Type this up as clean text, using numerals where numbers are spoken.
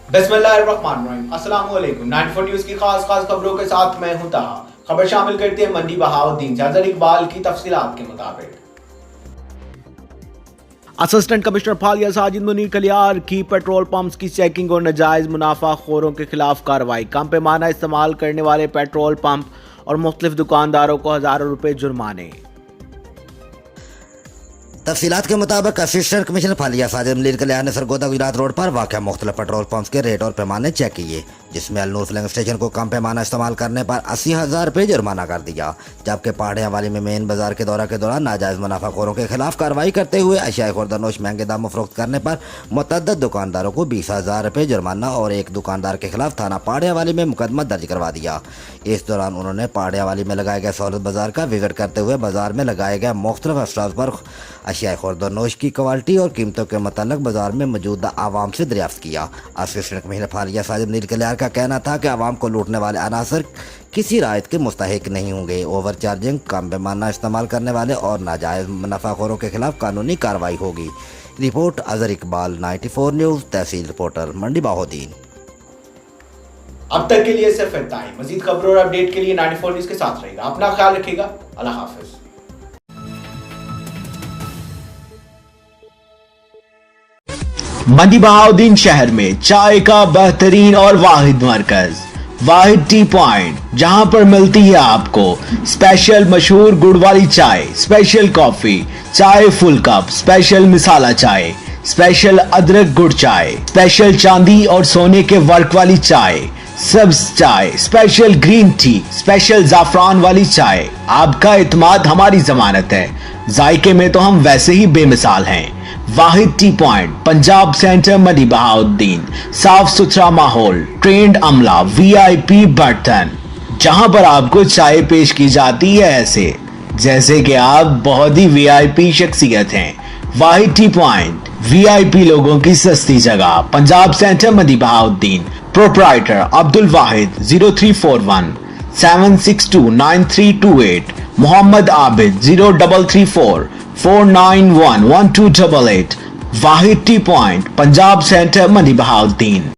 बिस्मिल्लाहिर्रहमानिर्रहीम। अस्सलाम वालेकुम। 94 न्यूज़ की खास खबरों के साथ मैं हूं ताहा। खबर शामिल करते हैं मंडी बहाउद्दीन से। अजहर इकबाल की तफसीलात के मुताबिक असिस्टेंट कमिश्नर फालिया साजिद मुनीर कलियार की पेट्रोल पंप्स की चेकिंग और नाजायज मुनाफाखोरों के खिलाफ कार्रवाई। कम पैमाना इस्तेमाल करने वाले पेट्रोल पंप और मुख्तलिफ दुकानदारों को हज़ारों रुपए जुर्माने। तफसीलात के मुताबिक असिस्टेंट कमिश्नर फालिया साजिद मुनीर कलियार ने सरगोदा गुजरात रोड पर वाक़या मुख्तलिफ पेट्रोल पंप्स के रेट और पैमाने चेक किए, जिसमें अलनूर फिलिंग स्टेशन को कम पैमाना इस्तेमाल करने पर 80,000 रुपये जुर्माना कर दिया। जबकि पहाड़ियाँ वाली में मेन बाजार के दौरान नाजायज़ मुनाफाखोरों के खिलाफ कार्रवाई करते हुए अशिया खुर्दनोश महंगे दाम में फरोख्त करने पर मुतअद्दिद दुकानदारों को 20,000 रुपये जुर्माना और एक दुकानदार के खिलाफ थाना पहाड़ियाँ वाली में मुकदमा दर्ज करवा दिया। इस दौरान उन्होंने पहाड़ियाँ वाली में लगाए गए सहूलत बाजार का विजिट करते हुए बाजार में लगाए गए मुख्तलिफ अशराज पर अशिया खुर्दनोश की क्वालिटी और कीमतों के मतलब बाजार में मौजूदा आवाम से दरियाफ्त किया। असिस्टेंट कमिश्नर फालिया साजिद मुनीर कलियार का कहना था कि आवाम को लूटने वाले अनासर किसी रायत के मुस्तहिक नहीं होंगे। ओवर चार्जिंग, कम पैमाना इस्तेमाल करने वाले और नाजायज़ मुनाफाखोरों के खिलाफ कानूनी कार्रवाई होगी। रिपोर्ट अजहर इकबाल, 94 न्यूज़, तहसील रिपोर्टर, मंडी बहाउद्दीन। अब तक के लिए सिर्फ इतना ही। मजीद खबरों और अपडेट के लिए 94 न्यूज़ के साथ रहेगा। अपना ख्याल रखिएगा। अल्लाह हाफिज। मंडी बहाउद्दीन शहर में चाय का बेहतरीन और वाहिद मरकज वाहिद टी पॉइंट, जहां पर मिलती है आपको स्पेशल मशहूर गुड़ वाली चाय, स्पेशल कॉफी, चाय फुल कप, स्पेशल मिसाला चाय, स्पेशल अदरक गुड़ चाय, स्पेशल चांदी और सोने के वर्क वाली चाय, सब्ज चाय, स्पेशल ग्रीन टी, स्पेशल जाफरान वाली चाय। आपका इत्मीनान हमारी जमानत है। जायके में तो हम वैसे ही बेमिसाल हैं। वाहिद टी पॉइंट, पंजाब सेंटर, मंडी बहाउद्दीन। साफ सुथरा माहौल, ट्रेंड अमला, VIP बर्तन, जहां पर आपको चाय पेश की जाती है ऐसे जैसे कि आप बहुत ही VIP शख्सियत हैं। वाहिद टी पॉइंट, VIP लोगों की सस्ती जगह, पंजाब सेंटर, मंडी बहाउद्दीन। प्रोप्राइटर अब्दुल वाहिद, 0341 762 9328। मोहम्मद आबिद, 0334 491 1288। वाहिद टी पॉइंट, पंजाब सेंटर, मंडी बहाउद्दीन।